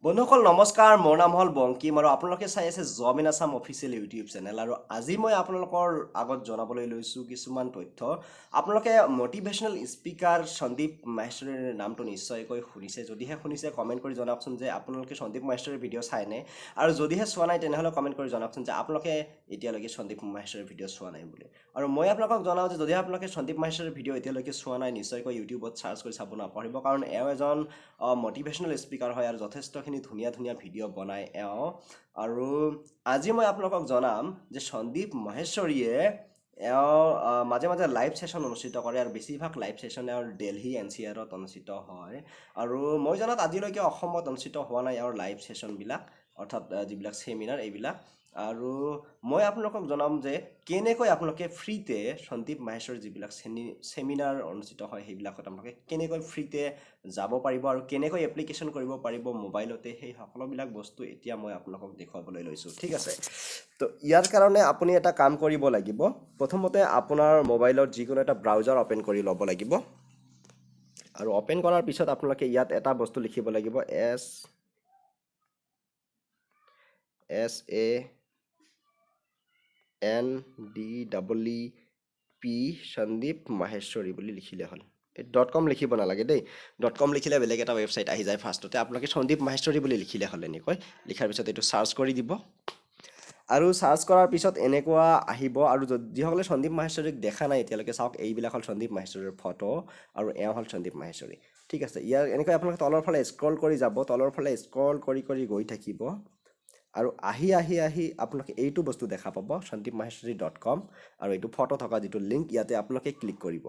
বন্ধুসকল নমস্কাৰ মোৰ নাম হ'ল বংকিম আৰু আপোনালোকে চাই আছে job in Assam official YouTube channel আৰু আজি মই আপোনালোকৰ আগত জনাবলৈ লৈছোঁ কিছুমান তথ্য আপোনালোকে মটিভেশ্যনেল স্পিকাৰ সন্দীপ মাহেশ্বৰীৰ নামটো নিশ্চয়কৈ শুনিছে যদিহে শুনিছে কমেণ্ট কৰি জনাওকচোন যে আপোনালোকে সন্দীপ মাহেশ্বৰীৰ ভিডিঅ' চায়নে আৰু যদিহে চোৱা নাই তেনেহ'লে কমেণ্ট কৰি জনাওকচোন যে আপোনালোকে এতিয়ালৈকে সন্দীপ মাহেশ্বৰীৰ ভিডিঅ' চোৱা নাই বুলি আৰু মই আপোনালোকক জনাওঁ যে যদিহে আপোনালোকে সন্দীপ মাহেশ্বৰীৰ ভিডিঅ' এতিয়ালৈকে চোৱা নাই নিশ্চয়কৈ ইউটিউবত চাৰ্চ কৰি চাব নাপাহৰিব কাৰণ এওঁ এজন মটিভেশ্যনেল স্পিকাৰ হয় আৰু যথেষ্টখিনি ধুনীয়া ধুনীয়া ভিডিঅ' বনায় এওঁ আৰু আজি মই আপোনালোকক জনাম যে সন্দীপ মাহেশ্বৰীয়ে মাজে মাজে লাইভ ছেশ্যন অনুষ্ঠিত কৰে আৰু বেছিভাগ লাইভ ছেশ্যন এওঁৰ দিল্লী NCRত অনুষ্ঠিত হয় আৰু মই জনাত আজিলৈকে অসমত অনুষ্ঠিত হোৱা নাই এওঁৰ লাইভ ছেশ্যনবিলাক অৰ্থাৎ যিবিলাক ছেমিনাৰ এইবিলাক আৰু মই আপোনালোকক জনাম যে কেনেকৈ আপোনালোকে ফ্ৰীতে সন্দীপ মাহেশ্বৰীৰ যিবিলাক ছেমিনাৰ অনুষ্ঠিত হয় সেইবিলাকত আপোনালোকে কেনেকৈ ফ্ৰীতে যাব পাৰিব আৰু কেনেকৈ এপ্লিকেশ্যন কৰিব পাৰিব মোবাইলতে সেই সকলোবিলাক বস্তু এতিয়া মই আপোনালোকক দেখুৱাবলৈ লৈছোঁ ঠিক আছে তো ইয়াৰ কাৰণে আপুনি এটা কাম কৰিব লাগিব প্ৰথমতে আপোনাৰ মোবাইলত যিকোনো এটা ব্ৰাউজাৰ অপেন কৰি ল'ব লাগিব আৰু অপেন কৰাৰ পিছত আপোনালোকে ইয়াত এটা বস্তু লিখিব লাগিব SANDEEP সন্দীপ মাহেশ্বৰী বুলি লিখিলে হ'ল .com লিখিব নালাগে দেই .com লিখিলে বেলেগ এটা ৱেবছাইট আহি যায় ফাৰ্ষ্টতে আপোনালোকে সন্দীপ মাহেশ্বৰী বুলি লিখিলে হ'ল এনেকৈ লিখাৰ পিছত এইটো চাৰ্চ কৰি দিব আৰু চাৰ্চ কৰাৰ পিছত এনেকুৱা আহিব আৰু যিসকলে সন্দীপ মাহেশ্বৰীক দেখা নাই এতিয়ালৈকে চাওক এইবিলাক হ'ল সন্দীপ মাহেশ্বৰীৰ ফটো আৰু এওঁ হ'ল সন্দীপ মাহেশ্বৰী ঠিক আছে ইয়াৰ এনেকৈ আপোনালোকে তলৰ ফালে স্ক্ৰল কৰি যাব তলৰ ফালে স্ক্ৰল কৰি কৰি গৈ থাকিব আৰু আহি আপোনালোকে এইটো বস্তু দেখা পাব sandeepmaheshwari.com আৰু এইটো ফটো থকা যিটো লিংক ইয়াতে আপোনালোকে ক্লিক কৰিব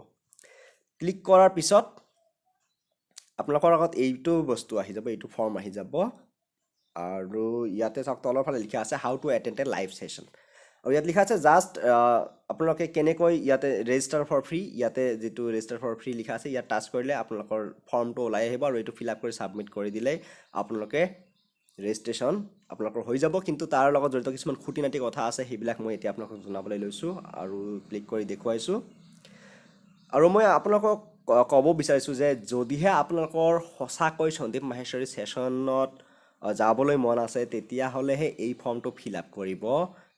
ক্লিক কৰাৰ পিছত আপোনালোকৰ আগত এইটো বস্তু আহি যাব এইটো ফৰ্ম আহি যাব আৰু ইয়াতে চাওক তলৰ ফালে লিখা আছে how to attend A live session আৰু ইয়াত লিখা আছে জাষ্ট আপোনালোকে কেনেকৈ ইয়াতে ৰেজিষ্টাৰ ফৰ ফ্ৰী ইয়াতে যিটো ৰেজিষ্টাৰ ফৰ ফ্ৰী লিখা আছে ইয়াত টাচ কৰিলে আপোনালোকৰ ফৰ্মটো ওলাই আহিব আৰু এইটো ফিল আপ কৰি ছাবমিট কৰি দিলে আপোনালোকে ৰেজিষ্ট্ৰেশ্যন আপোনালোকৰ হৈ যাব কিন্তু তাৰ লগত জড়িত কিছুমান খুঁটিনাটি কথা আছে সেইবিলাক মই এতিয়া আপোনালোকক জনাবলৈ লৈছোঁ আৰু ক্লিক কৰি দেখুৱাইছোঁ আৰু মই আপোনালোকক ক'ব বিচাৰিছোঁ যে যদিহে আপোনালোকৰ সঁচাকৈ সন্দীপ মাহেশ্বৰী ছেশ্যনত যাবলৈ মন আছে তেতিয়াহ'লেহে এই ফৰ্মটো ফিল আপ কৰিব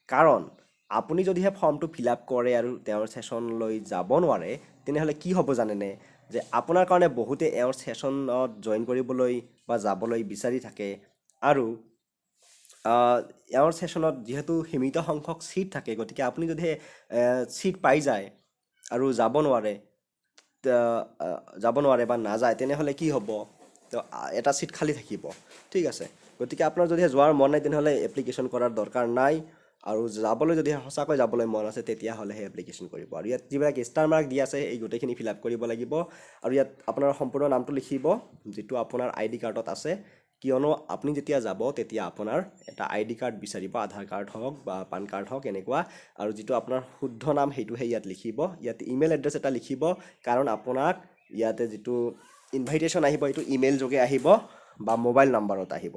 কাৰণ আপুনি যদিহে ফৰ্মটো ফিল আপ কৰে আৰু তেওঁৰ ছেশ্যনলৈ যাব নোৱাৰে তেনেহ'লে কি হ'ব জানেনে যে আপোনাৰ কাৰণে বহুতে এওঁৰ ছেশ্যনত জইন কৰিবলৈ বা যাবলৈ বিচাৰি থাকে আৰু এওঁৰ ছেশ্যনত যিহেতু সীমিত সংখ্যক ছিট থাকে গতিকে আপুনি যদিহে ছিট পাই যায় আৰু যাব নোৱাৰে বা নাযায় তেনেহ'লে কি হ'ব তো এটা ছিট খালী থাকিব ঠিক আছে গতিকে আপোনাৰ যদিহে যোৱাৰ মন নাই তেনেহ'লে এপ্লিকেশ্যন কৰাৰ দৰকাৰ নাই আৰু যাবলৈ যদিহে সঁচাকৈ যাবলৈ মন আছে তেতিয়াহ'লেহে এপ্লিকেশ্যন কৰিব আৰু ইয়াত যিবিলাক ষ্টাৰ মাৰ্ক দি আছে এই গোটেইখিনি ফিল আপ কৰিব লাগিব আৰু ইয়াত আপোনাৰ সম্পূৰ্ণ নামটো লিখিব যিটো আপোনাৰ ID কাৰ্ডত আছে কিয়নো আপুনি যেতিয়া যাব তেতিয়া আপোনাৰ এটা ID কাৰ্ড বিচাৰিব আধাৰ কাৰ্ড হওক বা পান কাৰ্ড হওক এনেকুৱা আৰু যিটো আপোনাৰ শুদ্ধ নাম সেইটোহে ইয়াত লিখিব ইয়াত ইমেইল এড্ৰেছ এটা লিখিব কাৰণ আপোনাক ইয়াতে যিটো ইনভাইটেশ্যন আহিব এইটো ইমেইল যোগে আহিব বা মোবাইল নাম্বাৰত আহিব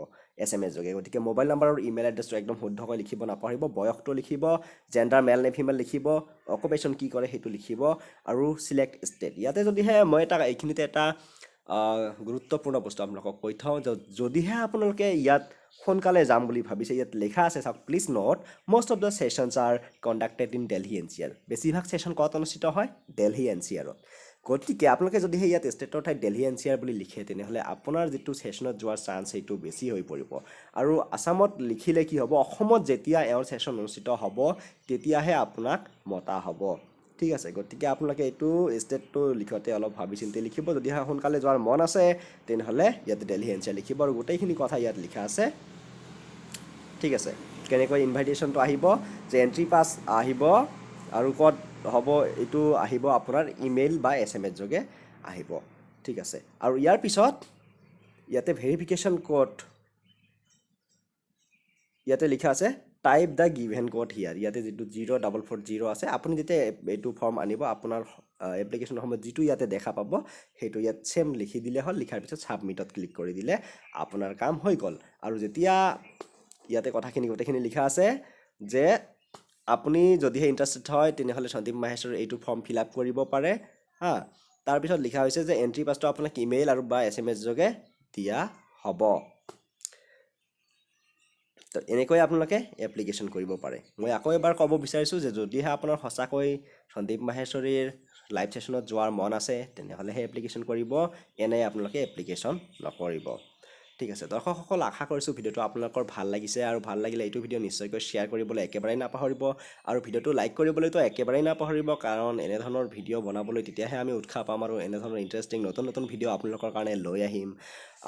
SMS যোগে গতিকে মোবাইল নাম্বাৰ আৰু ইমেইল এড্ৰেছটো একদম শুদ্ধকৈ লিখিব নাপাহৰিব বয়সটো লিখিব জেণ্ডাৰ মেল নে ফিমেল লিখিব অকুপেশ্যন কি কৰে সেইটো লিখিব আৰু চিলেক্ট ষ্টেট ইয়াতে যদিহে মই এইখিনিতে এটা গুৰুত্বপূৰ্ণ বস্তু আপোনালোকক কৈ থওঁ যদিহে আপোনালোকে ইয়াত সোনকালে যাম বুলি ভাবিছে ইয়াত লিখা আছে চাওক please note most of the sessions R conducted in Delhi NCR বেছিভাগ ছেশ্যন ক'ত অনুষ্ঠিত হয় দিল্লী NCRত গতিকে আপোনালোকে যদিহে ইয়াত ষ্টেটৰ ঠাইত দিল্লী NCR বুলি লিখে তেনেহ'লে আপোনাৰ যিটো ছেশ্যনত যোৱাৰ চান্স সেইটো বেছি হৈ পৰিব আৰু আছামত লিখিলে কি হ'ব অসমত যেতিয়া এওঁৰ ছেশ্যন অনুষ্ঠিত হ'ব তেতিয়াহে আপোনাক মতা হ'ব ঠিক আছে গতিকে আপোনালোকে এইটো ষ্টেটটো লিখোঁতে অলপ ভাবি চিন্তি লিখিব যদিহে সোনকালে যোৱাৰ মন আছে তেনেহ'লে ইয়াত দিল্লী NCR লিখিব আৰু গোটেইখিনি কথা ইয়াত লিখা আছে ঠিক আছে কেনেকৈ ইনভাইটেশ্যনটো আহিব যে এণ্ট্ৰি পাছ আহিব আৰু ক'ত হ'ব এইটো আহিব আপোনাৰ ইমেইল বা SMS যোগে আহিব ঠিক আছে আৰু ইয়াৰ পিছত ইয়াতে ভেৰিফিকেশ্যন কোড ইয়াতে লিখা আছে টাইপ দ্য গিভেন কোড হিয়াৰ ইয়াতে যিটো 0440 আছে আপুনি যেতিয়া এইটো ফৰ্ম আনিব আপোনাৰ এপ্লিকেশ্যনৰ সময়ত যিটো ইয়াতে দেখা পাব সেইটো ইয়াত ছেম লিখি দিলে হ'ল লিখাৰ পিছত ছাবমিটত ক্লিক কৰি দিলে আপোনাৰ কাম হৈ গ'ল আৰু যেতিয়া ইয়াতে কথাখিনি গোটেইখিনি লিখা আছে যে আপুনি যদিহে ইণ্টাৰেষ্টেড হয় তেনেহ'লে সন্দীপ মাহেশ্বৰী এইটো ফৰ্ম ফিল আপ কৰিব পাৰে হা তাৰপিছত লিখা হৈছে যে এণ্ট্ৰি পাছটো আপোনাক ইমেইল আৰু বা SMS যোগে দিয়া হ'ব তো এনেকৈ আপোনালোকে এপ্লিকেশ্যন কৰিব পাৰে মই আকৌ এবাৰ ক'ব বিচাৰিছোঁ যে যদিহে আপোনাৰ সঁচাকৈ সন্দীপ মাহেশ্বৰীৰ লাইভ ছেশ্যনত যোৱাৰ মন আছে তেনেহ'লেহে এপ্লিকেশ্যন কৰিব এনে আপোনালোকে এপ্লিকেশ্যন নকৰিব ঠিক আছে দৰ্শকসকল আশা কৰিছোঁ ভিডিঅ'টো আপোনালোকৰ ভাল লাগিছে আৰু ভাল লাগিলে এইটো ভিডিঅ' নিশ্চয়কৈ শ্বেয়াৰ কৰিবলৈ একেবাৰেই নাপাহৰিব আৰু ভিডিঅ'টো লাইক কৰিবলৈতো একেবাৰেই নাপাহৰিব কাৰণ এনেধৰণৰ ভিডিঅ' বনাবলৈ তেতিয়াহে আমি উৎসাহ পাম আৰু এনেধৰণৰ ইণ্টাৰেষ্টিং নতুন নতুন ভিডিঅ' আপোনালোকৰ কাৰণে লৈ আহিম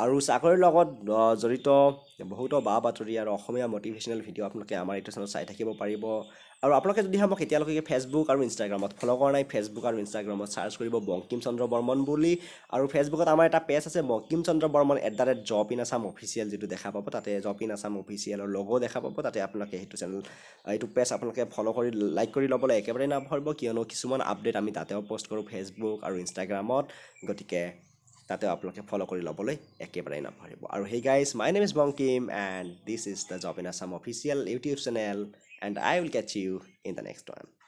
আৰু চাকৰিৰ লগত জড়িত বহুতো বা বাতৰি আৰু অসমীয়া মটিভেশ্যনেল ভিডিঅ' আপোনালোকে আমাৰ এইটো চেনেলত চাই থাকিব পাৰিব আৰু আপোনালোকে যদিহে মোক এতিয়ালৈকে ফেচবুক আৰু ইনষ্টাগ্ৰামত ফ'ল' কৰা নাই ফেচবুক আৰু ইনষ্টাগ্ৰামত চাৰ্চ কৰিব বংকিম চন্দ্ৰ বৰ্মন বুলি আৰু ফেচবুকত আমাৰ এটা পেজ আছে বংকিম চন্দ্ৰ বৰ্মন @job_in_assam অফিচিয়েল যিটো দেখা পাব তাতে job_in_assam অফিচিয়েলৰ লগো দেখা পাব তাতে আপোনালোকে সেইটো চেনেল এইটো পেজ আপোনালোকে ফ'ল' কৰি লাইক কৰি ল'বলৈ একেবাৰে নাপাহৰিব কিয়নো কিছুমান আপডেট আমি তাতেও পষ্ট কৰোঁ ফেচবুক আৰু ইনষ্টাগ্ৰামত গতিকে তাতে আপোনালোকে ফ'ল' কৰি ল'বলৈ একেবাৰে নাপাহৰিব আৰু hey guys my name is Bankim and this is the job in Assam official YouTube channel and I will catch you in the next one.